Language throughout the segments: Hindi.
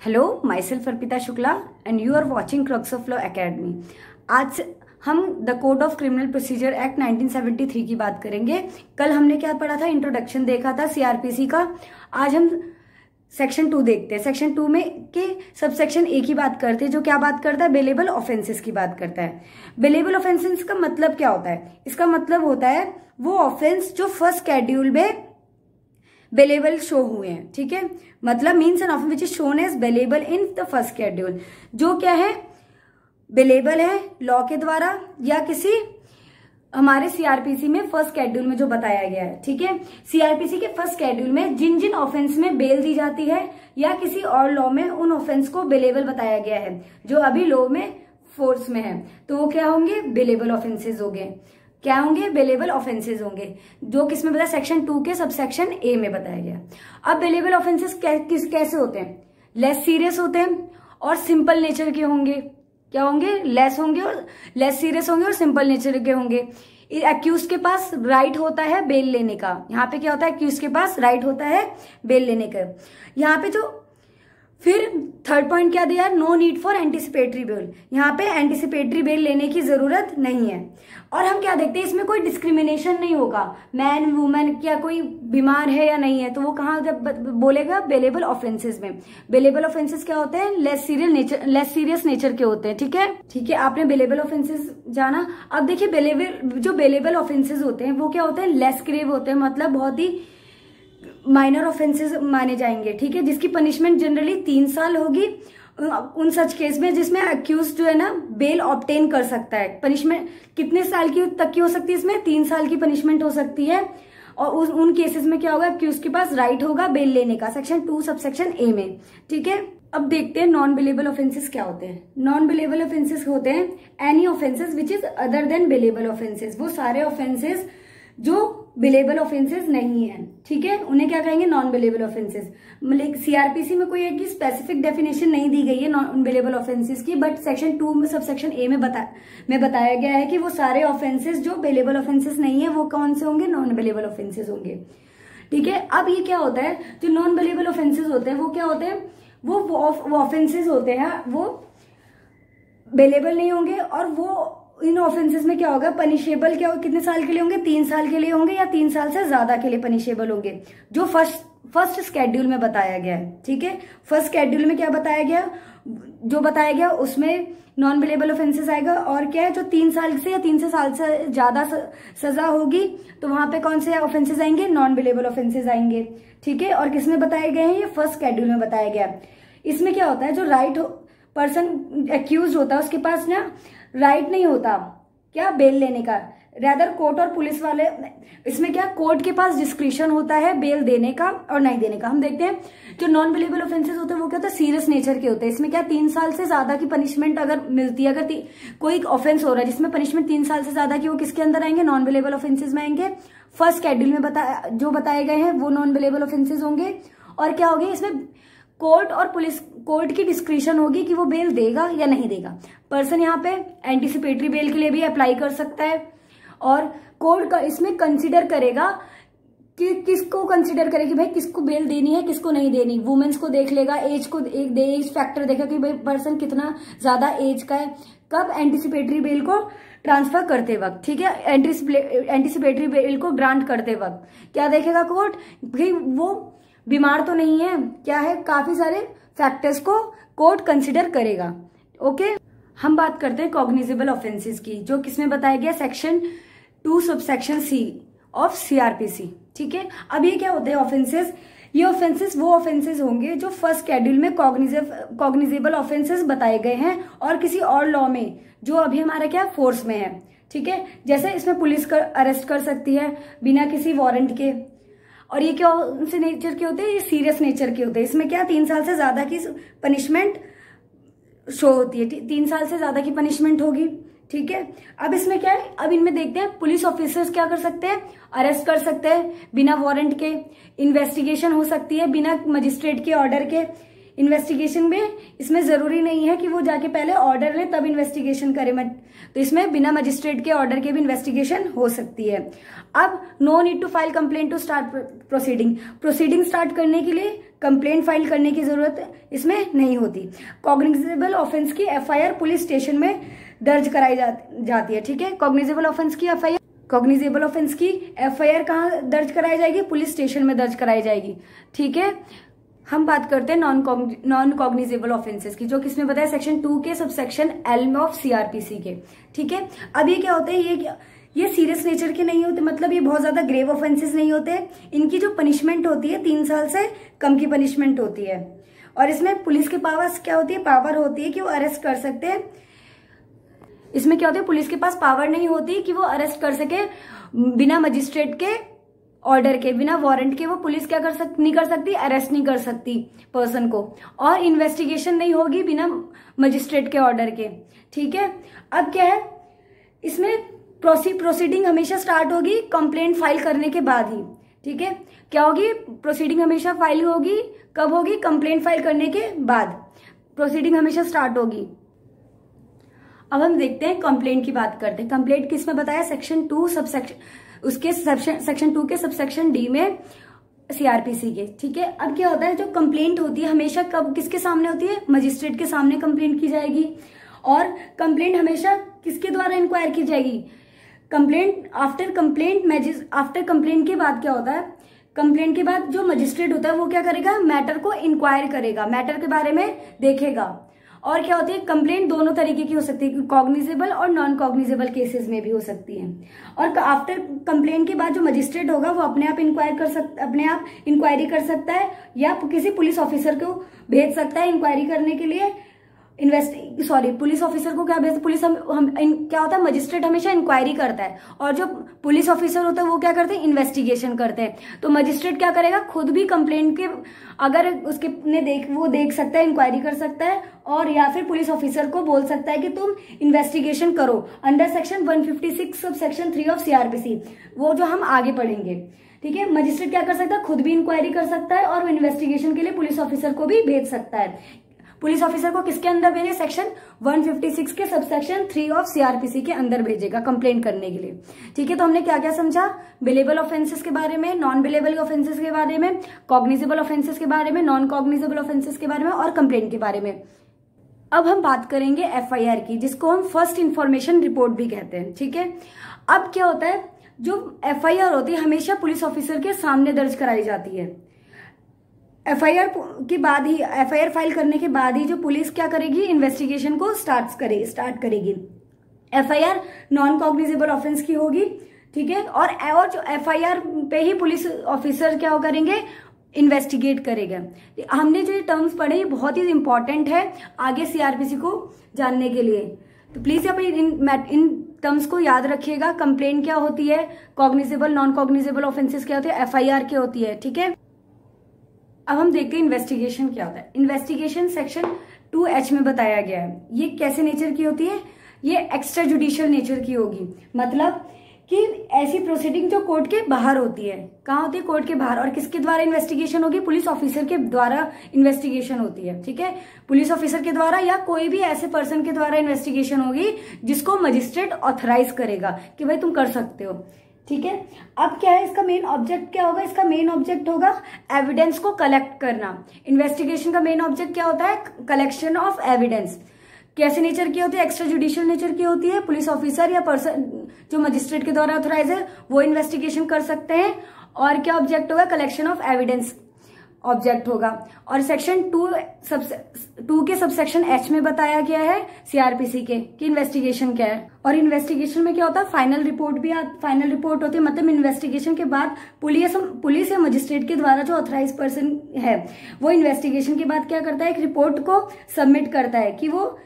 Hello, myself Arpita Shukla and you are watching Crux of Law Academy। आज हम the code of criminal procedure act 1973 की बात करेंगे। कल हमने क्या पढ़ा था, इंट्रोडक्शन देखा था सीआरपीसी का। आज हम सेक्शन 2 देखते हैं। सेक्शन 2 में के सबसेक्शन ए की बात करते हैं, जो क्या बात करता है, बेलेबल ऑफेंसेस की बात करता है। बेलेबल ऑफेंसेस का मतलब क्या होता है? इसका मतलब होता है वो ऑफेंस जो फर्स्ट शेड्यूल में बेलेबल शो हुए हैं। ठीक है, मतलब means an offence which is shown as bailable in the first schedule, जो क्या है, बेलेबल है लॉ के द्वारा या किसी हमारे सीआरपीसी में फर्स्ट शेड्यूल में जो बताया गया है। ठीक है, सीआरपीसी के फर्स्ट शेड्यूल में जिन जिन ऑफेंस में बेल दी जाती है या किसी और लॉ में उन ऑफेंस को बेलेबल बताया गया है जो अभी लॉ में फोर्स में है, तो वो क्या होंगे, बेलेबल ऑफेंसेज होंगे। क्या होंगे? बेलेबल ऑफेंसेज होंगे, जो किसमें बताया, सेक्शन 2 के सबसेक्शन ए में बताया गया। अब बेलेबल ऑफेंसेज कैसे होते हैं? लेस सीरियस होते हैं और सिंपल नेचर के होंगे। क्या होंगे? लेस होंगे और लेस सीरियस होंगे और सिंपल नेचर के होंगे। एक्यूज के पास राइट होता है बेल लेने का। यहाँ पे क्या होता है, एक्यूज के पास राइट होता है बेल लेने का। यहाँ पे जो फिर थर्ड पॉइंट क्या दिया, no need for anticipatory bail. यहाँ पे एंटिसिपेटरी बेल लेने की जरूरत नहीं है। और हम क्या देखते हैं, इसमें कोई डिस्क्रिमिनेशन नहीं होगा, मैन वुमेन, क्या कोई बीमार है या नहीं है, तो वो कहाँ जब बोलेगा, बेलेबल ऑफेंसेस में। बेलेबल ऑफेंसेस क्या होते हैं, लेस सीरियस नेचर के होते हैं। ठीक है, आपने बेलेबल ऑफेंसेस जाना। अब देखिए जो बेलेबल ऑफेंसेस होते हैं वो क्या होते हैं, लेस ग्रेव होते हैं, मतलब बहुत ही माइनर ऑफेंसेस माने जाएंगे। ठीक है, जिसकी पनिशमेंट जनरली 3 साल होगी उन सच केस में जिसमें अक्यूज जो है ना बेल ऑब्टेन कर सकता है। पनिशमेंट कितने साल की तक की हो सकती है? इसमें 3 साल की पनिशमेंट हो सकती है। और उन केसेस में क्या होगा, अक्यूज के पास राइट होगा बेल लेने का, सेक्शन 2 सबसेक्शन ए में। ठीक है, अब देखते हैं नॉन बेलेबल ऑफेंसेस क्या होते हैं। नॉन बेलेबल ऑफेंसेस होते हैं any offences which is other than bailable offences. वो सारे ऑफेंसेस जो बेलेबल ऑफेंसेस नहीं है, ठीक है, उन्हें क्या कहेंगे, नॉन बेलेबल ऑफेंसेस। मतलब सीआरपीसी में कोई एक स्पेसिफिक डेफिनेशन नहीं दी गई है नॉन बेलेबल ऑफेंसेस की, बट सेक्शन 2 में सबसेक्शन ए में बताया गया है कि वो सारे ऑफेंसेस जो बेलेबल ऑफेंसेस नहीं है वो कौन से होंगे, नॉन बेलेबल ऑफेंसेस होंगे। ठीक है, अब ये क्या होता है, जो नॉन बेलेबल ऑफेंसेस होते हैं वो क्या होते हैं, वो ऑफेंसेस होते हैं वो बेलेबल नहीं होंगे। और वो इन ऑफेंसेस में क्या होगा, पनिशेबल क्या कितने साल के लिए होंगे, 3 साल के लिए होंगे या 3 साल से ज्यादा के लिए पनिशेबल होंगे, जो फर्स्ट शेड्यूल में बताया गया है। ठीक है, फर्स्ट शेड्यूल में क्या बताया गया, जो बताया गया उसमें नॉन बेलेबल ऑफेंसेस आएगा। और क्या है, जो 3 साल से या 3 से साल से ज्यादा सजा होगी तो वहां पे कौन से ऑफेंसेस आएंगे, नॉन बेलेबल ऑफेंसेस आएंगे। ठीक है, और किसमें बताए गए हैं, ये फर्स्ट शेड्यूल में बताया गया। इसमें क्या होता है, जो राइट पर्सन एक्यूज होता है उसके पास ना राइट नहीं होता क्या, बेल लेने का। रेदर कोर्ट और पुलिस वाले, इसमें क्या, कोर्ट के पास डिस्क्रिशन होता है बेल देने का और नहीं देने का। हम देखते हैं जो नॉन बेलेबल ऑफेंसेस होते हैं वो क्या होता है, सीरियस नेचर के होते हैं। इसमें क्या, 3 साल से ज्यादा की पनिशमेंट अगर मिलती है, अगर कोई ऑफेंस हो रहा है जिसमें पनिशमेंट 3 साल से ज्यादा की, वो किसके अंदर आएंगे, नॉन बेलेबल ऑफेंसेस में आएंगे। फर्स्ट शेड्यूल में जो बताए गए हैं वो नॉन बेलेबल ऑफेंसेस होंगे। और क्या होगी, इसमें कोर्ट और पुलिस, कोर्ट की डिस्क्रिशन होगी कि वो बेल देगा या नहीं देगा। पर्सन यहाँ पे एंटिसिपेटरी बेल के लिए भी अप्लाई कर सकता है। और कोर्ट का इसमें कंसीडर करेगा कि किसको कंसीडर करेगी, भाई किसको बेल देनी है किसको नहीं देनी। वुमेन्स को देख लेगा, एज को एज फैक्टर देखा कि भाई पर्सन कितना ज्यादा एज का है, कब, एंटिसिपेटरी बेल को ट्रांसफर करते वक्त। ठीक है, एंटिसिपेटरी बेल को ग्रांट करते वक्त क्या देखेगा कोर्ट, भाई वो बीमार तो नहीं है, क्या है, काफी सारे फैक्टर्स को कोर्ट कंसिडर करेगा। ओके, हम बात करते हैं कॉग्निजेबल ऑफेंसेस की, जो किसमें बताया गया, section 2 subsection C of CrPC. ठीक है, अब ये क्या होते हैं ऑफेंसेस, ये ऑफेंसेस वो ऑफेंसेस होंगे जो फर्स्ट शेड्यूल में कॉग्निजेबल ऑफेंसेस बताए गए हैं और किसी और लॉ में जो अभी हमारा क्या फोर्स में है। ठीक है, जैसे इसमें पुलिस अरेस्ट कर सकती है बिना किसी वारंट के। और ये क्या से नेचर के होते हैं, ये सीरियस नेचर के होते हैं। इसमें क्या, 3 साल से ज्यादा की पनिशमेंट शो होती है, 3 साल से ज्यादा की पनिशमेंट होगी। ठीक है, अब इसमें क्या है, अब इनमें देखते हैं पुलिस ऑफिसर्स क्या कर सकते हैं, अरेस्ट कर सकते हैं बिना वारंट के, इन्वेस्टिगेशन हो सकती है बिना मजिस्ट्रेट के ऑर्डर के। इन्वेस्टिगेशन में इसमें जरूरी नहीं है कि वो जाके पहले ऑर्डर ले तब इन्वेस्टिगेशन करे, तो इसमें बिना मजिस्ट्रेट के ऑर्डर के भी इन्वेस्टिगेशन हो सकती है। अब no need to file complaint to start proceeding start करने के लिए कंप्लेंट फाइल करने की जरूरत इसमें नहीं होती। कॉग्निजेबल ऑफेंस की एफआईआर पुलिस स्टेशन में दर्ज कराई जाती है। ठीक है, कॉग्निजेबल ऑफेंस की एफआईआर कहाँ दर्ज कराई जाएगी? पुलिस स्टेशन में दर्ज कराई जाएगी। ठीक है, हम बात करते हैं नॉन कॉग्निजेबल ऑफेंसेस की, जो किसमें बताया? सेक्शन 2 के सबसेक्शन एल में ऑफ सीआरपीसी के। ठीक है, अब ये क्या होते हैं? ये सीरियस नेचर के नहीं होते, मतलब ये बहुत ज्यादा ग्रेव ऑफेंसेस नहीं होते। इनकी जो पनिशमेंट होती है 3 साल से कम की पनिशमेंट होती है। और इसमें पुलिस के पास क्या होती है? पावर होती है कि वो अरेस्ट कर सकते हैं। इसमें क्या होता है? पुलिस के पास पावर नहीं होती कि वो अरेस्ट कर सके बिना मजिस्ट्रेट के ऑर्डर के, बिना वारंट के। वो पुलिस क्या नहीं कर सकती? अरेस्ट नहीं कर सकती पर्सन को। और इन्वेस्टिगेशन नहीं होगी बिना मजिस्ट्रेट के ऑर्डर के। ठीक है, अब क्या है इसमें? प्रोसीडिंग हमेशा स्टार्ट होगी कंप्लेंट फाइल करने के बाद ही। ठीक है, क्या होगी? प्रोसीडिंग हमेशा फाइल होगी, कब होगी? कंप्लेंट फाइल करने के बाद प्रोसीडिंग हमेशा स्टार्ट होगी। अब हम देखते हैं कंप्लेंट की बात करते हैं। कंप्लेंट किसमें बताया? सेक्शन 2 सेक्शन 2 के सबसेक्शन डी में सीआरपीसी के। ठीक है, अब क्या होता है? जो कंप्लेंट होती है हमेशा कब किसके सामने होती है? मजिस्ट्रेट के सामने कंप्लेंट की जाएगी। और कंप्लेंट हमेशा किसके द्वारा इंक्वायर की जाएगी? आफ्टर कंप्लेंट के बाद क्या होता है? कंप्लेंट के बाद जो मजिस्ट्रेट होता है वो क्या करेगा? मैटर को इंक्वायर करेगा, मैटर के बारे में देखेगा। और क्या होती है? कंप्लेंट दोनों तरीके की हो सकती है, कॉग्निजेबल और नॉन कॉग्निजेबल केसेस में भी हो सकती है। और आफ्टर कंप्लेंट के बाद जो मजिस्ट्रेट होगा वो अपने आप इंक्वायरी कर सकता है, या किसी पुलिस ऑफिसर को भेज सकता है इंक्वायरी करने के लिए। पुलिस ऑफिसर को क्या भेज? क्या होता है? मजिस्ट्रेट हमेशा इंक्वायरी करता है, और जो पुलिस ऑफिसर होता है वो क्या करते हैं? इन्वेस्टिगेशन करते हैं। तो मजिस्ट्रेट क्या करेगा? खुद भी कंप्लेंट के अगर उसके वो देख सकता है, इंक्वायरी कर सकता है, और या फिर पुलिस ऑफिसर को बोल सकता है कि तुम इन्वेस्टिगेशन करो under section 156 sub section 3 of CrPC, वो जो हम आगे पढ़ेंगे। ठीक है, मजिस्ट्रेट क्या कर सकता है? खुद भी इंक्वायरी कर सकता है, और इन्वेस्टिगेशन के लिए पुलिस ऑफिसर को भी भेज सकता है। पुलिस ऑफिसर को किसके अंदर भेजे? सेक्शन 156 के सबसेक्शन 3 ऑफ सीआरपीसी के अंदर भेजेगा कंप्लेंट करने के लिए। ठीक है, तो हमने क्या क्या समझा? बिलेबल ऑफेंसेस के बारे में, नॉन बिलेबल ऑफेंसेस के बारे में, कॉग्निजेबल ऑफेंसेस के बारे में, नॉन कॉग्निजेबल ऑफेंसेस के बारे में, और कंप्लेंट के बारे में। अब हम बात करेंगे एफआईआर की, जिसको हम फर्स्ट इंफॉर्मेशन रिपोर्ट भी कहते हैं। ठीक है, अब क्या होता है? जो एफआईआर होती है हमेशा पुलिस ऑफिसर के सामने दर्ज कराई जाती है। एफआईआर फाइल करने के बाद ही जो पुलिस क्या करेगी? इन्वेस्टिगेशन को स्टार्ट करेगी। एफआईआर नॉन कॉग्निजेबल ऑफेंस की होगी। ठीक है, और जो एफआईआर पे ही पुलिस ऑफिसर क्या करेंगे? इन्वेस्टिगेट करेगा। हमने जो ये टर्म्स पढ़े ये बहुत ही इंपॉर्टेंट है आगे सीआरपीसी को जानने के लिए, तो प्लीज आप इन टर्म्स को याद रखिएगा। कंप्लेंट क्या होती है? कॉग्निजेबल नॉन कॉग्निजेबल ऑफेंसेस क्या होती है? एफआईआर क्या होती है? ठीक है, अब हम देखते हैं इन्वेस्टिगेशन क्या होता है। इन्वेस्टिगेशन सेक्शन 2H में बताया गया है। ये कैसे नेचर की होती है? ये एक्स्ट्रा जुडिशियल नेचर की होगी, मतलब कि ऐसी प्रोसीडिंग जो कोर्ट के बाहर होती है। कहाँ होती है? कोर्ट के बाहर। और किसके द्वारा इन्वेस्टिगेशन होगी? पुलिस ऑफिसर के द्वारा इन्वेस्टिगेशन होती है। ठीक है, पुलिस ऑफिसर के द्वारा या कोई भी ऐसे पर्सन के द्वारा इन्वेस्टिगेशन होगी जिसको मजिस्ट्रेट ऑथराइज करेगा कि भाई तुम कर सकते हो। ठीक है, अब क्या है? इसका मेन ऑब्जेक्ट क्या होगा? इसका मेन ऑब्जेक्ट होगा एविडेंस को कलेक्ट करना। इन्वेस्टिगेशन का मेन ऑब्जेक्ट क्या होता है? Collection of evidence. कैसे नेचर की होती है? एक्स्ट्रा जुडिशियल नेचर की होती है। पुलिस ऑफिसर या पर्सन जो मजिस्ट्रेट के द्वारा ऑथराइज है वो इन्वेस्टिगेशन कर सकते हैं। और क्या ऑब्जेक्ट होगा? कलेक्शन ऑफ एविडेंस ऑब्जेक्ट होगा। और सेक्शन 2 के सबसेक्शन H में बताया गया है सीआरपीसी के कि इन्वेस्टिगेशन क्या है। और इन्वेस्टिगेशन में क्या होता है? फाइनल रिपोर्ट होती है, मतलब इन्वेस्टिगेशन के बाद पुलिस या मजिस्ट्रेट के द्वारा जो ऑथराइज पर्सन है वो इन्वेस्टिगेशन के बाद क्या करता है? एक रिपोर्ट को सबमिट करता है कि वो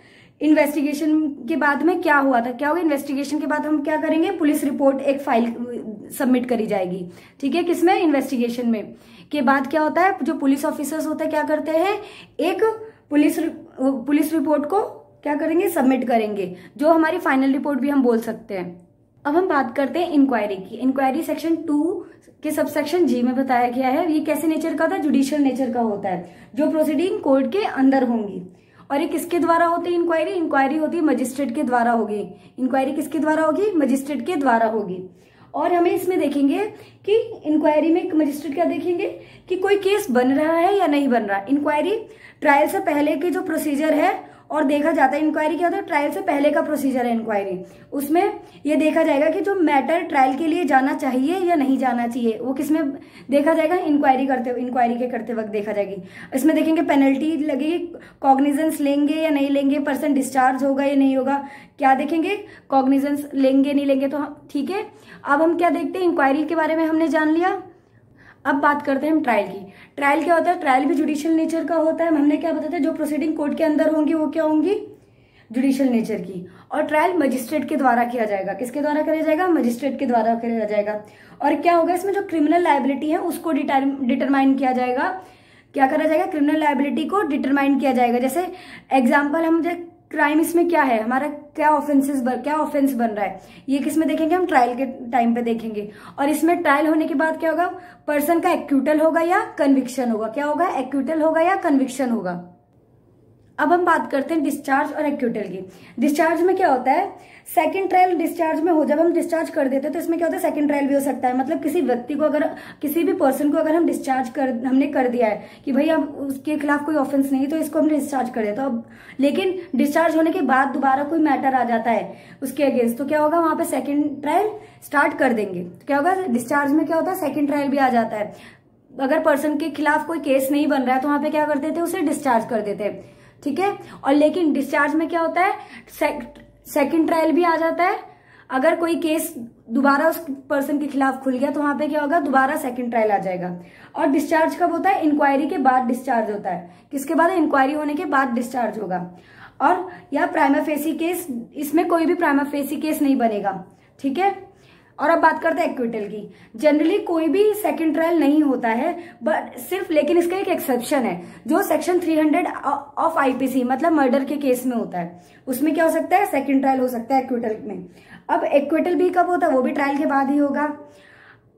इन्वेस्टिगेशन के बाद में क्या हुआ था, क्या होगा। इन्वेस्टिगेशन के बाद हम क्या करेंगे? पुलिस रिपोर्ट एक फाइल सबमिट करी जाएगी। ठीक है, किसमें? इन्वेस्टिगेशन में। के बाद क्या होता है? जो पुलिस ऑफिसर्स होते हैं क्या करते हैं? एक पुलिस रिपोर्ट को क्या करेंगे? सबमिट करेंगे, जो हमारी फाइनल रिपोर्ट भी हम बोल सकते हैं। अब हम बात करते हैं इंक्वायरी की। इंक्वायरी सेक्शन 2 के सबसेक्शन G में बताया गया है। ये कैसे नेचर का होता है? जुडिशियल नेचर का होता है, जो प्रोसीडिंग कोर्ट के अंदर होंगी। और ये किसके द्वारा होती है? इंक्वायरी होती है मजिस्ट्रेट के द्वारा होगी। इंक्वायरी किसके द्वारा होगी? मजिस्ट्रेट के द्वारा होगी। और हमें इसमें देखेंगे कि इंक्वायरी में मजिस्ट्रेट क्या देखेंगे कि कोई केस बन रहा है या नहीं बन रहा। इंक्वायरी ट्रायल से पहले के जो प्रोसीजर है और देखा जाता है, इंक्वायरी क्या होता है, ट्रायल से पहले का प्रोसीजर है इंक्वायरी। उसमें ये देखा जाएगा कि जो मैटर ट्रायल के लिए जाना चाहिए या नहीं जाना चाहिए, वो किसमें देखा जाएगा, इंक्वायरी के करते वक्त देखा जाएगी। इसमें देखेंगे पेनल्टी लगेगी, कॉग्निजेंस लेंगे या नहीं लेंगे, पर्सन डिस्चार्ज होगा या नहीं होगा, क्या देखेंगे, कॉग्निजेंस लेंगे नहीं लेंगे। तो ठीक है, अब हम क्या देखते हैं, इंक्वायरी के बारे में हमने जान लिया। अब बात करते हैं हम ट्रायल की। ट्रायल क्या होता है, ट्रायल भी जुडिशियल नेचर का होता है। हमने क्या बताया था, जो प्रोसीडिंग कोर्ट के अंदर होंगी वो क्या होंगी, जुडिशियल नेचर की। और ट्रायल मजिस्ट्रेट के द्वारा किया जाएगा। किसके द्वारा किया जाएगा, मजिस्ट्रेट के द्वारा किया जाएगा। और क्या होगा, इसमें जो क्रिमिनल लायबिलिटी है उसको डिटरमाइन किया जाएगा। क्या करा जाएगा, क्रिमिनल लायबिलिटी को डिटरमाइन किया जाएगा। जैसे एग्जाम्पल, हम क्राइम इसमें क्या है, हमारा क्या ऑफेंस बन रहा है, ये किसमें देखेंगे, हम ट्रायल के टाइम पे देखेंगे। और इसमें ट्रायल होने के बाद क्या होगा, पर्सन का एक्यूटल होगा या कन्विक्शन होगा। क्या होगा, एक्यूटल होगा या कन्विक्शन होगा। अब हम बात करते हैं डिस्चार्ज और एक्यूटल की। डिस्चार्ज में क्या होता है, सेकंड ट्रायल डिस्चार्ज में हो, जब हम डिस्चार्ज कर देते हैं तो इसमें क्या होता है, सेकंड ट्रायल भी हो सकता है। मतलब किसी व्यक्ति को अगर, किसी भी पर्सन को अगर हम हमने कर दिया है कि भाई अब उसके खिलाफ कोई ऑफेंस नहीं, तो इसको हमने डिस्चार्ज कर दिया। तो अब लेकिन डिस्चार्ज होने के बाद दोबारा कोई मैटर आ जाता है उसके अगेंस्ट, तो क्या होगा, वहां पे सेकेंड ट्रायल स्टार्ट कर देंगे। तो क्या होगा, डिस्चार्ज में क्या होता है, सेकेंड ट्रायल भी आ जाता है। अगर पर्सन के खिलाफ कोई केस नहीं बन रहा है तो वहां पे क्या कर देते हैं, उसे डिस्चार्ज कर देते हैं। ठीक है, और लेकिन डिस्चार्ज में क्या होता है, सेकंड ट्रायल भी आ जाता है। अगर कोई केस दोबारा उस पर्सन के खिलाफ खुल गया तो वहां पे क्या होगा, दोबारा सेकंड ट्रायल आ जाएगा। और डिस्चार्ज कब होता है, इंक्वायरी के बाद डिस्चार्ज होता है। किसके बाद, इंक्वायरी होने के बाद डिस्चार्ज होगा। और या प्राइमा फेसी केस, इसमें कोई भी प्राइमा फेसी केस नहीं बनेगा। ठीक है, और अब बात करते हैं एक्विटल की। जनरली कोई भी सेकंड ट्रायल नहीं होता है, बट सिर्फ, लेकिन इसका एक एक्सेप्शन है, जो सेक्शन 300 ऑफ आईपीसी मतलब मर्डर के केस में होता है, उसमें क्या हो सकता है, सेकंड ट्रायल हो सकता है एक्विटल में। अब एक्विटल भी कब होता है, वो भी ट्रायल के बाद ही होगा।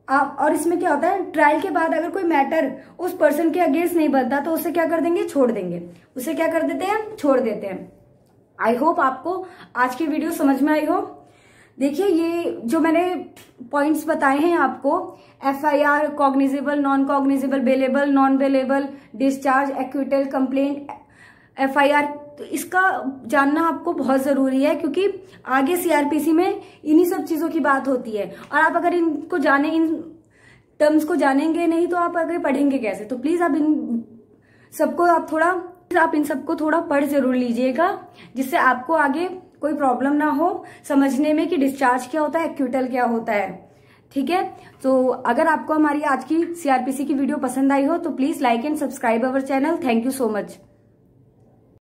और इसमें क्या होता है, ट्रायल के बाद अगर कोई मैटर उस पर्सन के अगेंस्ट नहीं बनता तो उसे क्या कर देंगे, छोड़ देंगे। उसे क्या कर देते हैं, छोड़ देते हैं। आई होप आपको आज की वीडियो समझ में आई हो। देखिए, ये जो मैंने पॉइंट्स बताए हैं आपको, FIR, cognizable, non cognizable, bailable, non bailable, discharge, acquittal, complaint, FIR, तो इसका जानना आपको बहुत जरूरी है, क्योंकि आगे सीआरपीसी में इन्हीं सब चीजों की बात होती है। और आप अगर इनको जाने, इन टर्म्स को जानेंगे नहीं तो आप आगे पढ़ेंगे कैसे। तो प्लीज आप इन सबको थोड़ा पढ़ जरूर लीजिएगा, जिससे आपको आगे कोई प्रॉब्लम ना हो समझने में कि डिस्चार्ज क्या होता है, एक्यूटल क्या होता है। ठीक है, तो अगर आपको हमारी आज की सीआरपीसी की वीडियो पसंद आई हो तो please like and subscribe our channel. Thank you so much.